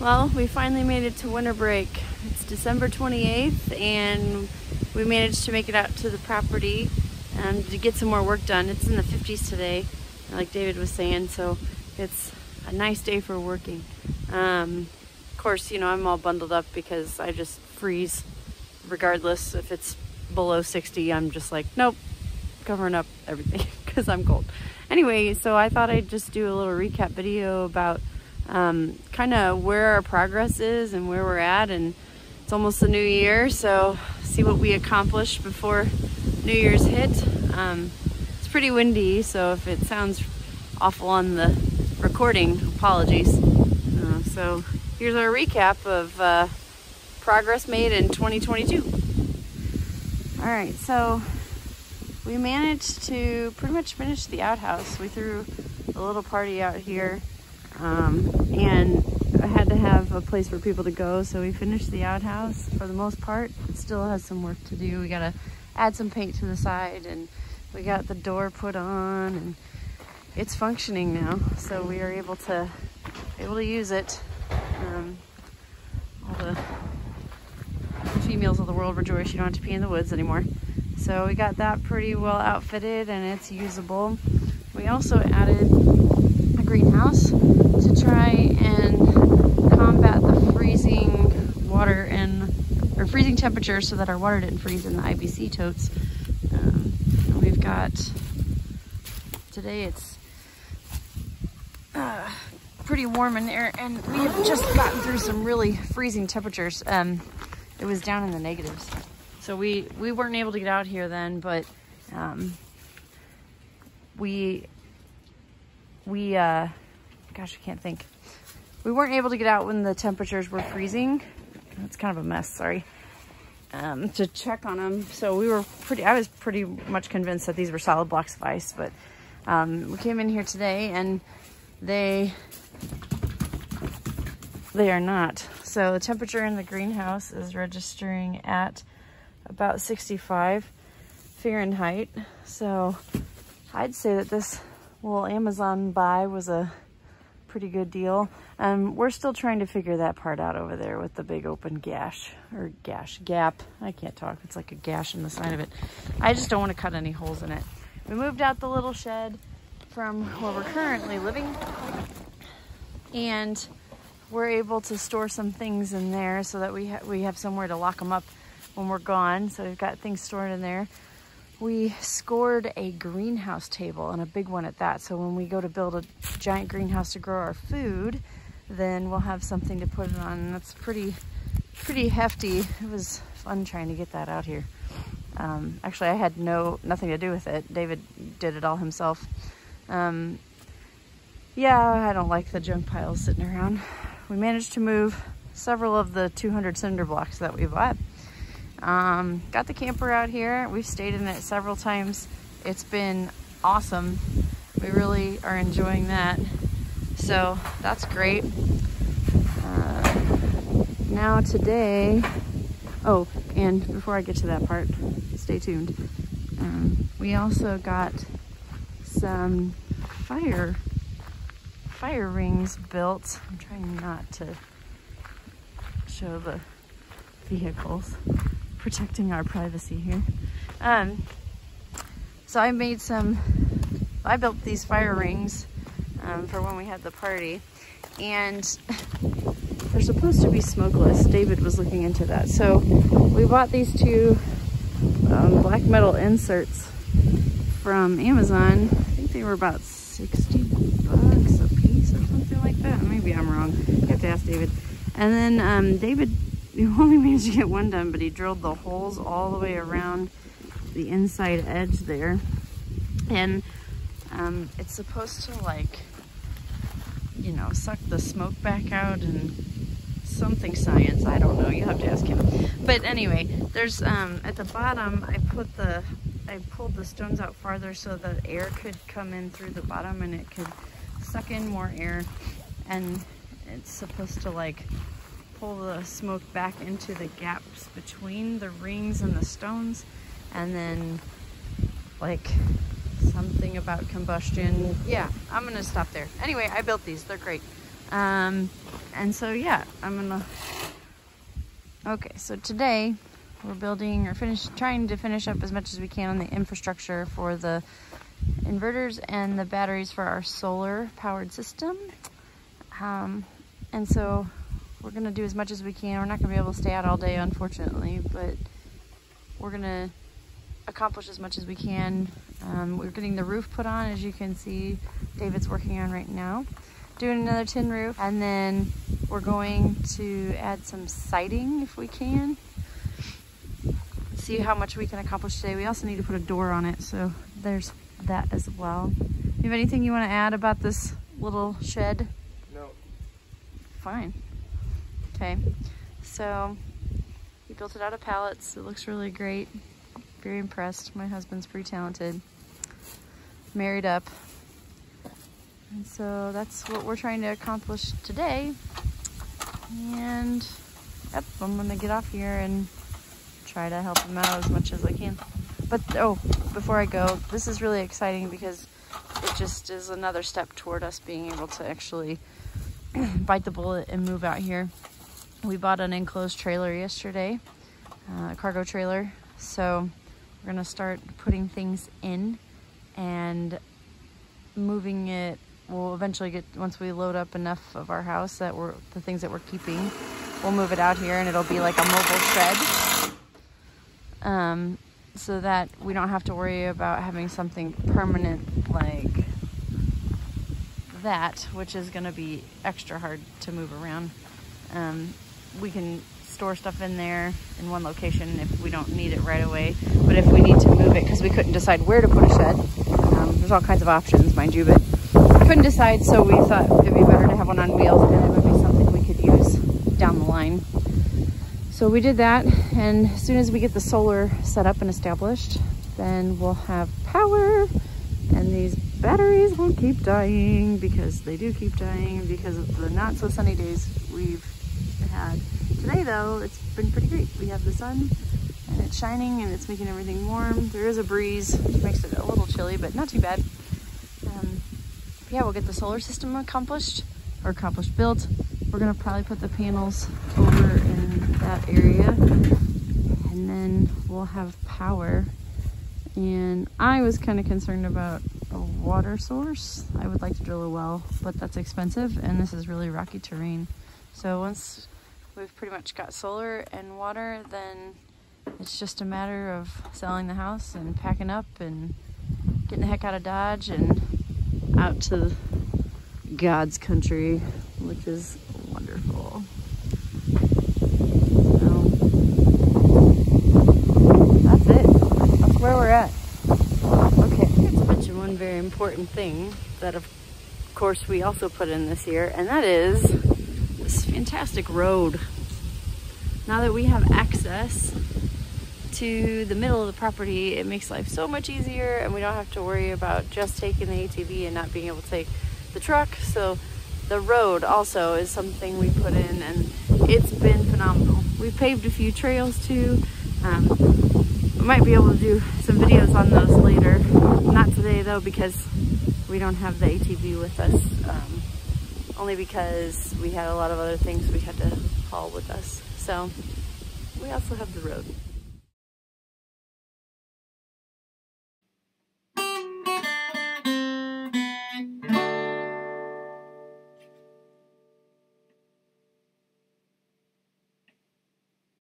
Well, we finally made it to winter break. It's December 28th and we managed to make it out to the property and to get some more work done. It's in the 50s today, like David was saying, so it's a nice day for working. Of course, you know, I'm all bundled up because I just freeze regardless. If it's below 60, I'm just like, nope, covering up everything because I'm cold. Anyway, so I thought I'd just do a little recap video about kind of where our progress is and where we're at, and it's almost the new year, so see what we accomplished before New Year's hit. It's pretty windy, so if it sounds awful on the recording, apologies. So here's our recap of progress made in 2022. All right, so we managed to pretty much finish the outhouse. We threw a little party out here, and I had to have a place for people to go, so we finished the outhouse for the most part. It still has some work to do. We gotta add some paint to the side, and we got the door put on, and it's functioning now, so we are able to use it. All the females of the world rejoice, you don't have to pee in the woods anymore. So we got that pretty well outfitted and it's usable. We also added a greenhouse to try and combat the freezing water or freezing temperature so that our water didn't freeze in the IBC totes. And we've got, today it's pretty warm in there, and we have just gotten through some really freezing temperatures. It was down in the negatives. So we weren't able to get out here then, but gosh, I can't think. We weren't able to get out when the temperatures were freezing. That's kind of a mess, sorry. To check on them. So I was pretty much convinced that these were solid blocks of ice, but we came in here today and they are not. So the temperature in the greenhouse is registering at about 65 Fahrenheit. So I'd say that this little Amazon buy was a pretty good deal. We're still trying to figure that part out over there with the big open gap. I can't talk. It's like a gash in the side of it. I just don't want to cut any holes in it. We moved out the little shed from where we're currently living, and we're able to store some things in there so that we have somewhere to lock them up when we're gone. So we've got things stored in there. We scored a greenhouse table, and a big one at that. So when we go to build a giant greenhouse to grow our food, then we'll have something to put it on. And that's pretty hefty. It was fun trying to get that out here. Actually, I had nothing to do with it. David did it all himself. Yeah, I don't like the junk piles sitting around. We managed to move several of the 200 cinder blocks that we bought. Got the camper out here. We've stayed in it several times. It's been awesome. We really are enjoying that. So that's great. Now today, oh, and before I get to that part, stay tuned. We also got some fire rings built. I'm trying not to show the vehicles, protecting our privacy here. So I built these fire rings for when we had the party, and they're supposed to be smokeless. David was looking into that. So we bought these two black metal inserts from Amazon. I think they were about 60 bucks a piece or something like that. Maybe I'm wrong. You have to ask David. And then David, he only managed to get one done, but he drilled the holes all the way around the inside edge there. And it's supposed to, like, you know, suck the smoke back out and something science. I don't know. You have to ask him. But anyway, there's at the bottom, I pulled the stones out farther so the air could come in through the bottom and it could suck in more air, and it's supposed to like pull the smoke back into the gaps between the rings and the stones, and then like something about combustion. Yeah, I'm gonna stop there. Anyway, I built these. They're great. And so yeah, okay, so today we're building or trying to finish up as much as we can on the infrastructure for the inverters and the batteries for our solar powered system. And so we're gonna do as much as we can. We're not gonna be able to stay out all day, unfortunately, but we're gonna accomplish as much as we can. We're getting the roof put on, as you can see David's working on right now. Doing another tin roof, and then we're going to add some siding if we can. See how much we can accomplish today. We also need to put a door on it, so there's that as well. You have anything you want to add about this little shed? No. Fine. Okay, so we built it out of pallets. It looks really great. Very impressed. My husband's pretty talented. Married up. And so that's what we're trying to accomplish today. And yep, I'm gonna get off here and try to help him out as much as I can. But oh, before I go, this is really exciting because it just is another step toward us being able to actually bite the bullet and move out here. We bought an enclosed trailer yesterday, a cargo trailer. So we're gonna start putting things in and moving it. We'll eventually get, once we load up enough of our house that the things that we're keeping, we'll move it out here and it'll be like a mobile shed. So that we don't have to worry about having something permanent like that, which is gonna be extra hard to move around. We can store stuff in there in one location if we don't need it right away. But if we need to move it, because we couldn't decide where to put a shed, there's all kinds of options, mind you, but couldn't decide, so we thought it'd be better to have one on wheels and it would be something we could use down the line. So we did that, and as soon as we get the solar set up and established, then we'll have power, and these batteries won't keep dying, because they do keep dying because of the not so sunny days we've had. Today though, it's been pretty great. We have the sun and it's shining and it's making everything warm. There is a breeze, which makes it a little chilly, but not too bad. Yeah, we'll get the solar system built. We're gonna probably put the panels over in that area, and then we'll have power. And I was kind of concerned about a water source. I would like to drill a well, but that's expensive, and this is really rocky terrain. So once we've pretty much got solar and water, then it's just a matter of selling the house and packing up and getting the heck out of Dodge and out to God's country, which is wonderful. So that's it. That's where we're at. Okay, I have to mention one very important thing that of course we also put in this year, and that is this fantastic road. Now that we have access to the middle of the property, it makes life so much easier, and we don't have to worry about just taking the ATV and not being able to take the truck. So the road also is something we put in, and it's been phenomenal. We paved a few trails too. We might be able to do some videos on those later. Not today though, because we don't have the ATV with us. Only because we had a lot of other things we had to haul with us. So we also have the road.